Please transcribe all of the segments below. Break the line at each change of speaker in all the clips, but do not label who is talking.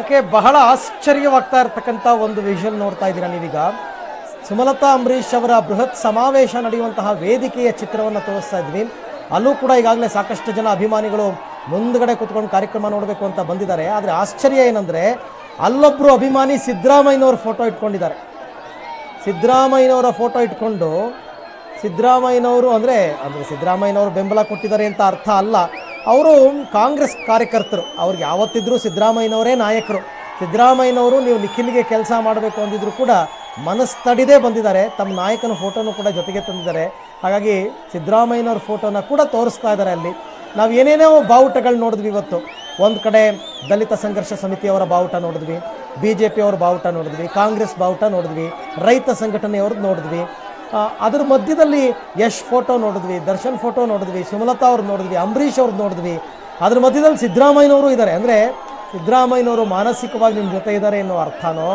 Okay, ಬಹಳ ಆಶ್ಚರ್ಯವಾಗ್ತಾ ಇರತಕ್ಕಂಥ ಒಂದು ವಿಷುವಲ್ ನೋಡ್ತಾ ಇದ್ದೀರಾ ನೀವೀಗ. ಸುಮಲತಾ ಅಂಬರೀಶ್ ಅವರ ಬೃಹತ್ ಸಮಾವೇಶ ನಡೆಯುವಂತಹ ವೇದಿಕೆಯ ಚಿತ್ರವನ್ನು ತೋರಿಸ್ತಾ ಇದ್ವಿ. ಅಲ್ಲೂ ಕೂಡ ಈಗಾಗಲೇ ಸಾಕಷ್ಟು ಜನ ಅಭಿಮಾನಿಗಳು ಮುಂದ್ಗಡೆ ಕೂತ್ಕೊಂಡು ಕಾರ್ಯಕ್ರಮ ನೋಡಬೇಕು ಅಂತ ಬಂದಿದ್ದಾರೆ. ಆದರೆ ಆಶ್ಚರ್ಯ ಏನಂದರೆ, ಅಲ್ಲೊಬ್ಬರು ಅಭಿಮಾನಿ ಸಿದ್ದರಾಮಯ್ಯನವ್ರ ಫೋಟೋ ಇಟ್ಕೊಂಡಿದ್ದಾರೆ. ಸಿದ್ದರಾಮಯ್ಯನವರ ಫೋಟೋ ಇಟ್ಕೊಂಡು, ಸಿದ್ದರಾಮಯ್ಯನವರು ಅಂದರೆ ಸಿದ್ದರಾಮಯ್ಯನವರು ಬೆಂಬಲ ಕೊಟ್ಟಿದ್ದಾರೆ ಅಂತ ಅರ್ಥ ಅಲ್ಲ. ಅವರು ಕಾಂಗ್ರೆಸ್ ಕಾರ್ಯಕರ್ತರು, ಅವ್ರಿಗೆ ಯಾವತ್ತಿದ್ರೂ ಸಿದ್ದರಾಮಯ್ಯನವರೇ ನಾಯಕರು. ಸಿದ್ದರಾಮಯ್ಯನವರು ನೀವು ನಿಖಿಲ್ಗೆ ಕೆಲಸ ಮಾಡಬೇಕು ಅಂದಿದ್ರು ಕೂಡ ಮನಸ್ತಡಿದೇ ಬಂದಿದ್ದಾರೆ. ತಮ್ಮ ನಾಯಕನ ಫೋಟೋನು ಕೂಡ ಜೊತೆಗೆ ತಂದಿದ್ದಾರೆ. ಹಾಗಾಗಿ ಸಿದ್ದರಾಮಯ್ಯನವ್ರ ಫೋಟೋನ ಕೂಡ ತೋರಿಸ್ತಾ ಇದ್ದಾರೆ. ಅಲ್ಲಿ ನಾವು ಏನೇನೋ ಬಾವುಟಗಳು ನೋಡಿದ್ವಿ ಇವತ್ತು. ಒಂದು ಕಡೆ ದಲಿತ ಸಂಘರ್ಷ ಸಮಿತಿಯವರ ಬಾವುಟ ನೋಡಿದ್ವಿ, BJP ಅವರ ಬಾವುಟ ನೋಡಿದ್ವಿ, ಕಾಂಗ್ರೆಸ್ ಬಾವುಟ ನೋಡಿದ್ವಿ, ರೈತ ಸಂಘಟನೆಯವ್ರದ್ದು ನೋಡಿದ್ವಿ. ಅದ್ರ ಮಧ್ಯದಲ್ಲಿ ಯಶ್ ಫೋಟೋ ನೋಡಿದ್ವಿ, ದರ್ಶನ್ ಫೋಟೋ ನೋಡಿದ್ವಿ, ಸುಮಲತಾ ಅವ್ರದ್ದು ನೋಡಿದ್ವಿ, ಅಂಬರೀಷ್ ಅವ್ರದ್ದು ನೋಡಿದ್ವಿ. ಅದ್ರ ಮಧ್ಯದಲ್ಲಿ ಸಿದ್ದರಾಮಯ್ಯನವರು ಇದ್ದಾರೆ. ಅಂದರೆ ಸಿದ್ದರಾಮಯ್ಯನವರು ಮಾನಸಿಕವಾಗಿ ನಿಮ್ಮ ಜೊತೆ ಇದ್ದಾರೆ ಅನ್ನೋ ಅರ್ಥನೋ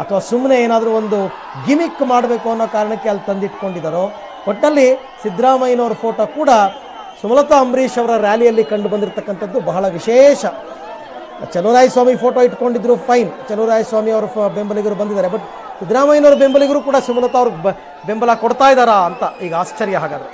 ಅಥವಾ ಸುಮ್ಮನೆ ಏನಾದರೂ ಒಂದು ಗಿಮಿಕ್ ಮಾಡಬೇಕು ಅನ್ನೋ ಕಾರಣಕ್ಕೆ ಅಲ್ಲಿ ತಂದಿಟ್ಕೊಂಡಿದ್ದಾರೋ. ಒಟ್ಟಲ್ಲಿ ಸಿದ್ದರಾಮಯ್ಯನವ್ರ ಫೋಟೋ ಕೂಡ ಸುಮಲತಾ ಅಂಬರೀಷ್ ಅವರ ರ್ಯಾಲಿಯಲ್ಲಿ ಕಂಡು ಬಂದಿರತಕ್ಕಂಥದ್ದು ಬಹಳ ವಿಶೇಷ. ಚಲುವರಾಯಸ್ವಾಮಿ ಫೋಟೋ ಇಟ್ಕೊಂಡಿದ್ರು, ಫೈನ್, ಚಲುವರಾಯಸ್ವಾಮಿ ಅವರ ಬೆಂಬಲಿಗರು ಬಂದಿದ್ದಾರೆ. ಬಟ್ ಸಿದ್ದರಾಮಯ್ಯನವರ ಬೆಂಬಲಿಗರು ಕೂಡ ಸುಮಲತಾ ಅವ್ರಿಗೆ ಬೆಂಬಲ ಕೊಡ್ತಾ ಇದ್ದಾರಾ ಅಂತ ಈಗ ಆಶ್ಚರ್ಯ. ಹಾಗಾದರೆ